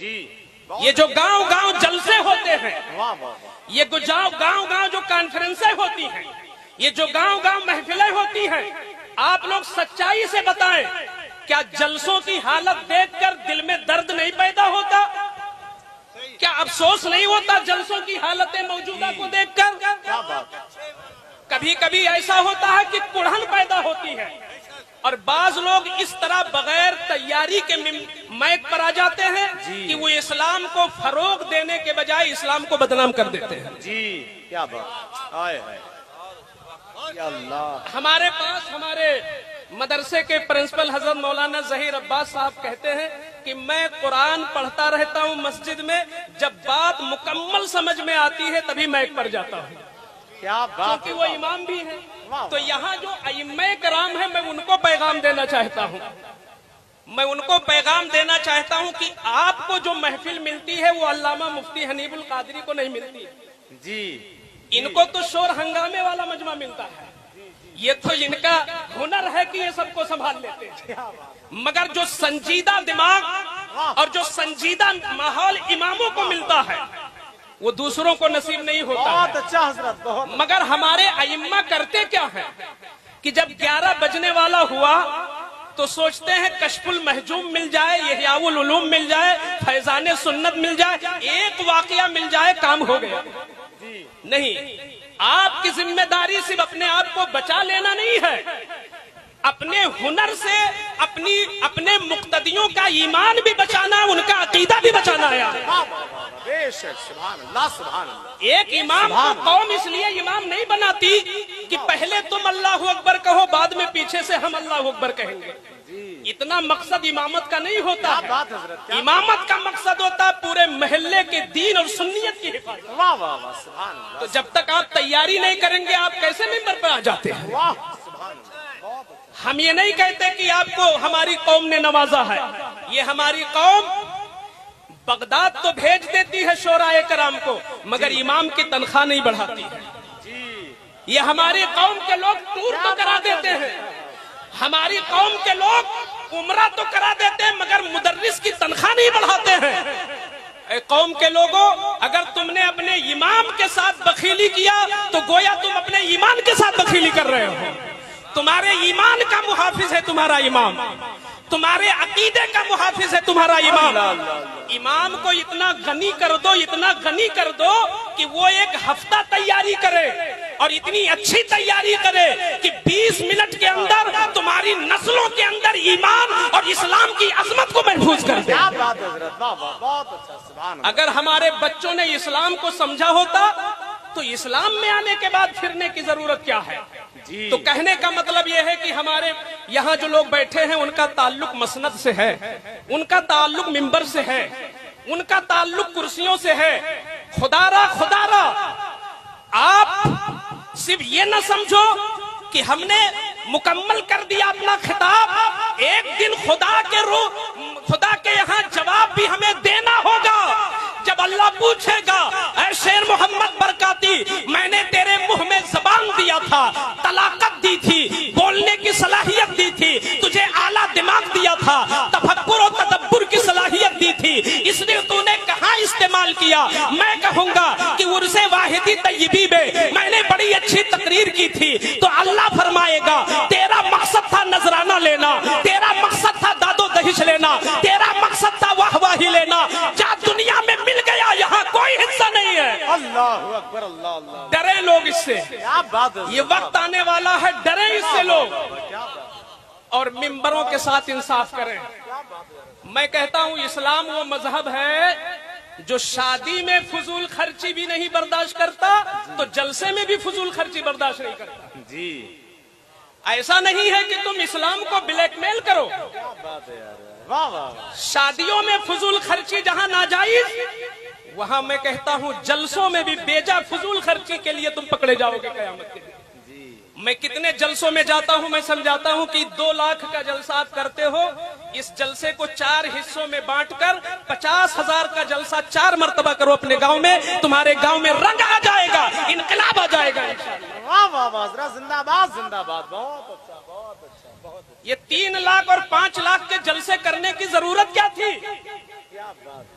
یہ جو گاؤں گاؤں جلسے ہوتے ہیں، یہ گاؤں گاؤں جو کانفرنسیں ہوتی ہیں، یہ جو گاؤں گاؤں محفلیں ہوتی ہیں، آپ لوگ سچائی سے بتائیں، کیا جلسوں کی حالت دیکھ کر دل میں درد نہیں پیدا ہوتا؟ کیا افسوس نہیں ہوتا جلسوں کی حالتیں موجودہ کو دیکھ کر؟ کبھی کبھی ایسا ہوتا ہے کہ کڑھن پیدا ہوتی ہے، اور بعض لوگ اس طرح بغیر تیاری کے مائک پر آ جاتے ہیں کہ وہ اسلام کو فروغ دینے کے بجائے اسلام کو بدنام کر دیتے ہیں۔ کیا بات ہے اللہ۔ ہمارے پاس ہمارے مدرسے کے پرنسپل حضرت مولانا ظہیر عباس صاحب کہتے ہیں کہ میں قرآن پڑھتا رہتا ہوں مسجد میں، جب بات مکمل سمجھ میں آتی ہے تبھی مائک پر جاتا ہوں، کیا بات، کیونکہ وہ امام بھی ہیں۔ تو یہاں جو ائمہ کرام ہیں، میں ان کو پیغام دینا چاہتا ہوں، میں ان کو پیغام دینا چاہتا ہوں کہ آپ کو جو محفل ملتی ہے وہ علامہ مفتی حنیف القادری کو نہیں ملتی ہے۔ ان کو تو شور ہنگامے والا مجمع ملتا ہے، یہ تو ان کا ہنر ہے کہ یہ سب کو سنبھال لیتے ہیں، مگر جو سنجیدہ دماغ اور جو سنجیدہ ماحول اماموں کو ملتا ہے وہ دوسروں کو نصیب نہیں ہوتا بہت اچھا حضرت، بہت۔ مگر ہمارے ائمہ کرتے کیا ہیں کہ جب 11 بجنے والا ہوا تو سوچتے ہیں کشف المحجوم مل جائے، احیاء العلوم مل جائے، فیضان سنت مل جائے، ایک واقعہ مل جائے، کام ہو گیا۔ نہیں، آپ کی ذمہ داری صرف اپنے آپ کو بچا لینا نہیں ہے، اپنے ہنر سے اپنے مقتدیوں کا ایمان بھی بچانا ہے، ان کا عقیدہ بھی بچانا ہے۔ بے شک، سبحان اللہ، سبحان اللہ۔ ایک امام کو قوم اس لیے امام نہیں بناتی کہ پہلے تم اللہ اکبر کہو، بعد میں پیچھے سے ہم اللہ اکبر کہیں گے، اتنا مقصد امامت کا نہیں ہوتا ہے۔ امامت کا مقصد ہوتا ہے پورے محلے کے دین اور سنیت کی حفاظت۔ واہ واہ واہ، سبحان اللہ۔ تو جب تک آپ تیاری نہیں کریں گے آپ کیسے ممبر پر آ جاتے ہیں؟ واہ، سبحان اللہ۔ ہم یہ نہیں کہتے کہ آپ کو ہماری قوم نے نوازا ہے، یہ ہماری قوم بغداد تو بھیج دیتی ہے شورائے کرام کو، مگر امام کی تنخواہ نہیں بڑھاتی ہے۔ یہ ہماری قوم کے لوگ ٹور تو کرا دیتے ہیں، ہماری قوم کے لوگ عمرہ تو کرا دیتے ہیں، مگر مدرس کی تنخواہ نہیں بڑھاتے ہیں۔ اے قوم کے لوگوں، اگر تم نے اپنے امام کے ساتھ بخیلی کیا تو گویا تم اپنے ایمان کے ساتھ بخیلی کر رہے ہو۔ تمہارے ایمان کا محافظ ہے تمہارا امام، تمہارے عقیدے کا محافظ ہے تمہارا امام۔ امام کو اتنا غنی کر دو، اتنا غنی کر دو کہ وہ ایک ہفتہ تیاری کرے اور اتنی اچھی تیاری کرے کہ 20 منٹ کے اندر تمہاری نسلوں کے اندر ایمان اور اسلام کی عظمت کو محفوظ کر دے۔ کیا بات ہے حضرت، واہ واہ، بہت اچھا، سبحان اللہ۔ اگر ہمارے بچوں نے اسلام کو سمجھا ہوتا تو اسلام میں آنے کے بعد پھرنے کی ضرورت کیا ہے؟ تو کہنے کا مطلب یہ ہے کہ ہمارے یہاں جو لوگ بیٹھے ہیں ان کا تعلق مسند سے ہے، ان کا تعلق ممبر سے ہے، ان کا تعلق کرسیوں سے ہے۔ خدا را آپ صرف یہ نہ سمجھو کہ ہم نے مکمل کر دیا اپنا خطاب، ایک دن خدا کے یہاں جواب بھی ہمیں دینا ہوگا۔ جب اللہ پوچھے گا اے شیر محمد برکاتی، میں نے تیرے منہ میں زبان دیا تھا، طلاقت دی تھی، بولنے کی صلاحیت دی تھی، تجھے اعلیٰ دماغ دیا تھا، تفکر و تدبر کی صلاحیت دی تھی، اس نے تو نے کہاں استعمال کیا؟ میں کہوں گا کہ عرس واحدی طیبی میں نے بڑی اچھی تقریر کی تھی، تو اللہ فرمائے گا تیرا مقصد تھا نذرانہ لینا، تیرا مقصد تھا داد و دہش لینا، تیرا مقصد تھا واہ واہی لینا، جا دنیا میں مل گیا، یہاں کوئی حصہ نہیں ہے۔ اللہ اکبر، اللہ اللہ۔ ڈرے لوگ اس سے، کیا بات ہے، یہ وقت آنے والا ہے، ڈرے اس سے لوگ، اور ممبروں کے ساتھ انصاف کریں۔ میں کہتا ہوں اسلام وہ مذہب ہے جو شادی میں فضول خرچی بھی نہیں برداشت کرتا تو جلسے میں بھی فضول خرچی برداشت نہیں کرتا۔ جی، ایسا نہیں ہے کہ تم اسلام کو بلیک میل کرو، واہ واہ۔ شادیوں میں فضول خرچی جہاں ناجائز، وہاں میں کہتا ہوں جلسوں میں بھی بیجا فضول خرچی کے لیے تم پکڑے جاؤ گے قیامت کے دن۔ میں کتنے جلسوں میں جاتا ہوں، میں سمجھاتا ہوں کہ 2 لاکھ کا جلسہ آپ کرتے ہو، اس جلسے کو 4 حصوں میں بانٹ کر 50,000 کا جلسہ 4 مرتبہ کرو اپنے گاؤں میں، تمہارے گاؤں میں رنگ آ جائے گا، انقلاب آ جائے گا انشاءاللہ۔ واہ واہ واہ، حضرت زندہ باد، زندہ باد، بہت اچھا، بہت اچھا، بہت اچھا۔ یہ 3 لاکھ اور 5 لاکھ کے جلسے کرنے کی ضرورت کیا تھی؟ کیا بات ہے۔